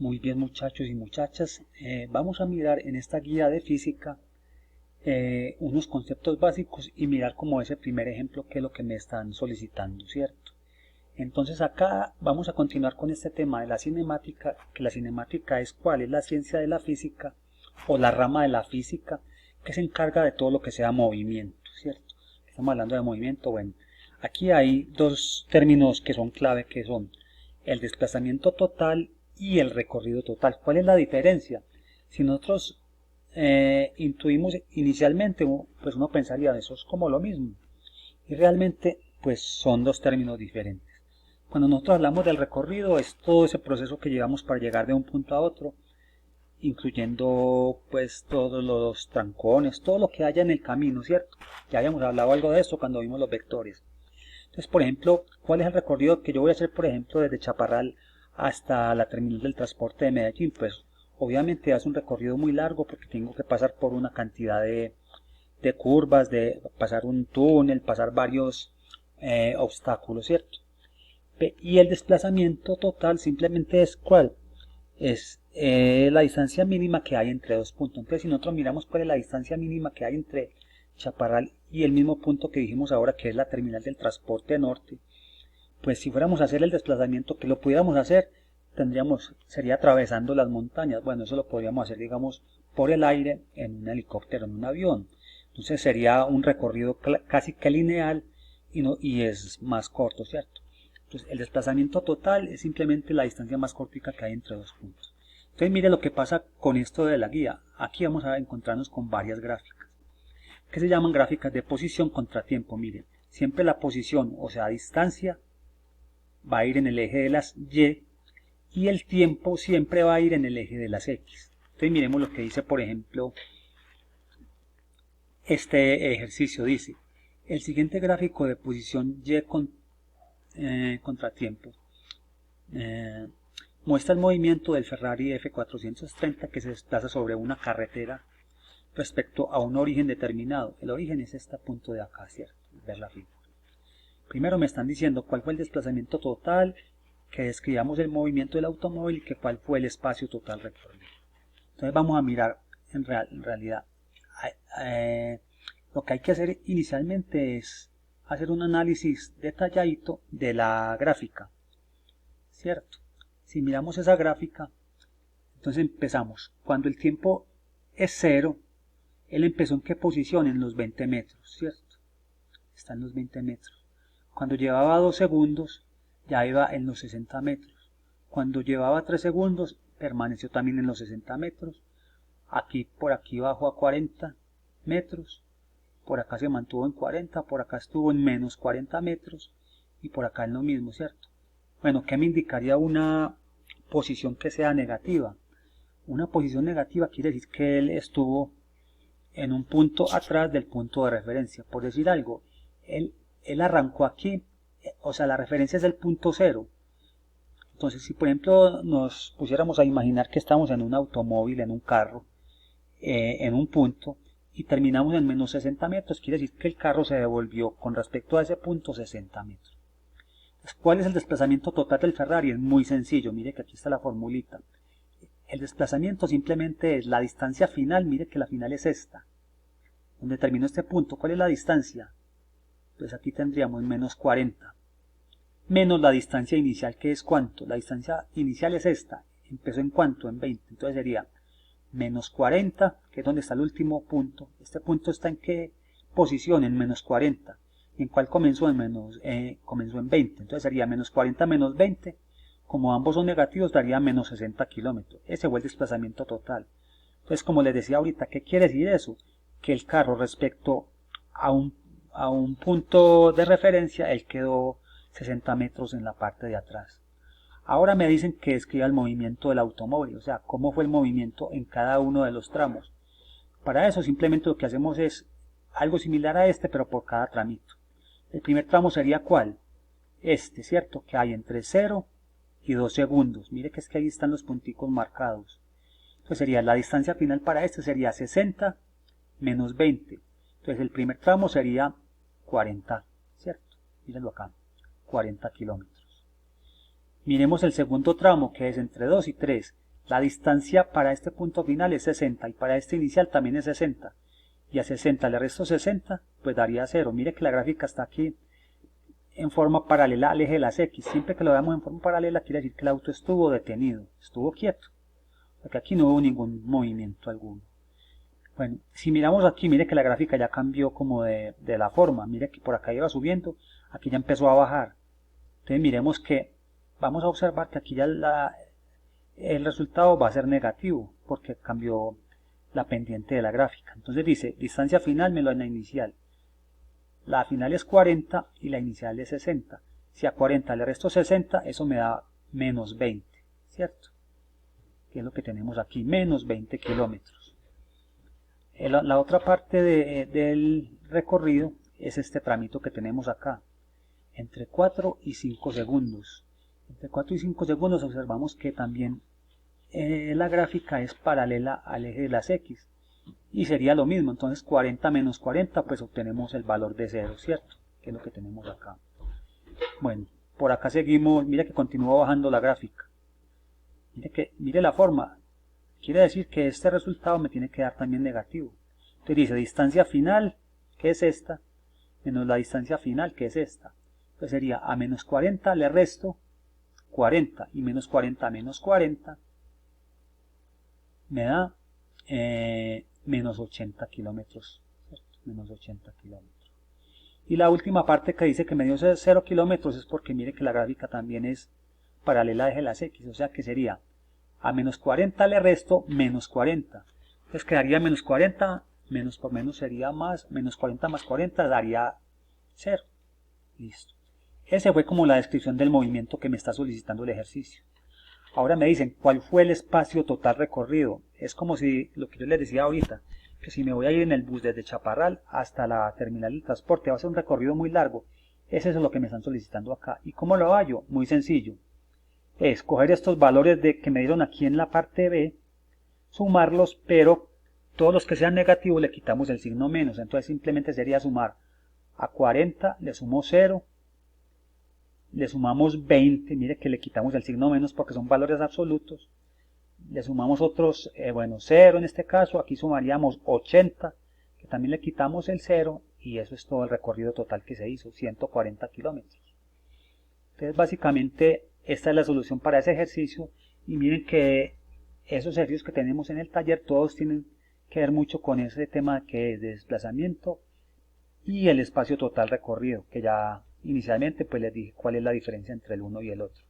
Muy bien, muchachos y muchachas, vamos a mirar en esta guía de física unos conceptos básicos y mirar como ese primer ejemplo que es lo que me están solicitando, ¿cierto? Entonces acá vamos a continuar con este tema de la cinemática, que la cinemática es cuál es la ciencia de la física o la rama de la física que se encarga de todo lo que sea movimiento, ¿cierto? Estamos hablando de movimiento, bueno, aquí hay dos términos que son clave, que son el desplazamiento total y el recorrido total. ¿Cuál es la diferencia? Si nosotros intuimos inicialmente, pues uno pensaría eso es como lo mismo, y realmente pues son dos términos diferentes. Cuando nosotros hablamos del recorrido es todo ese proceso que llevamos para llegar de un punto a otro, incluyendo pues todos los trancones, todo lo que haya en el camino, ¿cierto? Ya habíamos hablado algo de eso cuando vimos los vectores. Entonces, por ejemplo, ¿cuál es el recorrido que yo voy a hacer, por ejemplo, desde Chaparral hasta la terminal del transporte de Medellín? Pues obviamente es un recorrido muy largo porque tengo que pasar por una cantidad de curvas, de pasar un túnel, pasar varios obstáculos, ¿cierto? Y el desplazamiento total simplemente es ¿cuál? Es la distancia mínima que hay entre dos puntos. Entonces, si nosotros miramos cuál es la distancia mínima que hay entre Chaparral y el mismo punto que dijimos ahora, que es la terminal del transporte norte, pues si fuéramos a hacer el desplazamiento, que lo pudiéramos hacer, sería atravesando las montañas. Bueno, eso lo podríamos hacer, digamos, por el aire, en un helicóptero, en un avión. Entonces sería un recorrido casi que lineal y es más corto, ¿cierto? Entonces el desplazamiento total es simplemente la distancia más cortica que hay entre dos puntos. Entonces mire lo que pasa con esto de la guía. Aquí vamos a encontrarnos con varias gráficas, que se llaman gráficas de posición contra tiempo. Miren, siempre la posición, o sea, distancia, va a ir en el eje de las y el tiempo siempre va a ir en el eje de las X. Entonces miremos lo que dice, por ejemplo, este ejercicio. Dice, el siguiente gráfico de posición Y contratiempo muestra el movimiento del Ferrari F430 que se desplaza sobre una carretera respecto a un origen determinado. El origen es este punto de acá, ¿cierto? Ver la figura. Primero me están diciendo cuál fue el desplazamiento total, que describamos el movimiento del automóvil y que cuál fue el espacio total recorrido. Entonces vamos a mirar en realidad. Lo que hay que hacer inicialmente es hacer un análisis detalladito de la gráfica, ¿cierto? Si miramos esa gráfica, entonces empezamos. Cuando el tiempo es 0, él empezó en qué posición? En los 20 metros, ¿cierto? Está en los 20 metros. Cuando llevaba 2 segundos, ya iba en los 60 metros. Cuando llevaba 3 segundos, permaneció también en los 60 metros. Aquí, por aquí bajó a 40 metros. Por acá se mantuvo en 40, por acá estuvo en menos 40 metros. Y por acá en lo mismo, ¿cierto? Bueno, ¿qué me indicaría una posición que sea negativa? Una posición negativa quiere decir que él estuvo en un punto atrás del punto de referencia. Por decir algo, él arrancó aquí, o sea, la referencia es el punto 0. Entonces, si por ejemplo nos pusiéramos a imaginar que estamos en un automóvil, en un carro, en un punto, y terminamos en menos 60 metros, quiere decir que el carro se devolvió con respecto a ese punto 60 metros. Entonces, ¿cuál es el desplazamiento total del Ferrari? Es muy sencillo, mire que aquí está la formulita. El desplazamiento simplemente es la distancia final, mire que la final es esta, donde terminó este punto. ¿Cuál es la distancia? Pues aquí tendríamos menos 40, menos la distancia inicial, que es ¿cuánto? La distancia inicial es esta, empezó en ¿cuánto? En 20, entonces sería menos 40, que es donde está el último punto. Este punto está en qué posición? En menos 40. ¿Y en cuál comenzó? Comenzó en 20, entonces sería menos 40 menos 20. Como ambos son negativos, daría menos 60 kilómetros. Ese fue el desplazamiento total. Entonces, como les decía ahorita, ¿qué quiere decir eso? Que el carro respecto a un punto de referencia, él quedó 60 metros en la parte de atrás. Ahora me dicen que describa el movimiento del automóvil, o sea, cómo fue el movimiento en cada uno de los tramos. Para eso simplemente lo que hacemos es algo similar a este, pero por cada tramito. El primer tramo sería ¿cuál? Este, ¿cierto? Que hay entre 0 y 2 segundos. Mire que es que ahí están los punticos marcados. Entonces sería la distancia final para este sería 60 menos 20. Entonces el primer tramo sería 40, ¿cierto? Mírenlo acá, 40 kilómetros. Miremos el segundo tramo, que es entre 2 y 3. La distancia para este punto final es 60 y para este inicial también es 60. Y a 60 le resto 60, pues daría 0. Mire que la gráfica está aquí en forma paralela al eje de las X. Siempre que lo veamos en forma paralela quiere decir que el auto estuvo detenido, estuvo quieto. Porque aquí no hubo ningún movimiento alguno. Bueno, si miramos aquí, mire que la gráfica ya cambió como de la forma. Mire que por acá iba subiendo, aquí ya empezó a bajar. Entonces miremos que, vamos a observar que aquí ya el resultado va a ser negativo, porque cambió la pendiente de la gráfica. Entonces dice, distancia final menos la inicial. La final es 40 y la inicial es 60. Si a 40 le resto 60, eso me da menos 20, ¿cierto? Que es lo que tenemos aquí, menos 20 kilómetros. La otra parte del recorrido es este tramito que tenemos acá, entre 4 y 5 segundos. Entre 4 y 5 segundos observamos que también la gráfica es paralela al eje de las X. Y sería lo mismo, entonces 40 menos 40, pues obtenemos el valor de 0, ¿cierto? Que es lo que tenemos acá. Bueno, por acá seguimos, mira que continúa bajando la gráfica. Mire la forma, quiere decir que este resultado me tiene que dar también negativo. Entonces dice distancia final, que es esta, menos la distancia final, que es esta. Entonces sería a menos 40 le resto 40 y menos 40 menos 40 me da menos 80 kilómetros, menos 80 kilómetros. Y la última parte que dice que me dio 0 kilómetros es porque mire que la gráfica también es paralela al eje de las X, o sea que sería a menos 40 le resto menos 40. Entonces quedaría menos 40, menos por menos sería más, menos 40 más 40 daría 0. Listo. Ese fue como la descripción del movimiento que me está solicitando el ejercicio. Ahora me dicen, ¿cuál fue el espacio total recorrido? Es como si, lo que yo les decía ahorita, que si me voy a ir en el bus desde Chaparral hasta la terminal de transporte, va a ser un recorrido muy largo. Ese es lo que me están solicitando acá. ¿Y cómo lo hallo? Muy sencillo. Es coger estos valores que me dieron aquí en la parte B, sumarlos, pero todos los que sean negativos le quitamos el signo menos. Entonces simplemente sería sumar a 40, le sumo 0, le sumamos 20, mire que le quitamos el signo menos porque son valores absolutos, le sumamos otros, 0 en este caso, aquí sumaríamos 80, que también le quitamos el 0, y eso es todo el recorrido total que se hizo, 140 kilómetros. Entonces básicamente esta es la solución para ese ejercicio, y miren que esos ejercicios que tenemos en el taller, todos tienen que ver mucho con ese tema que es de desplazamiento y el espacio total recorrido, que ya inicialmente pues les dije cuál es la diferencia entre el uno y el otro.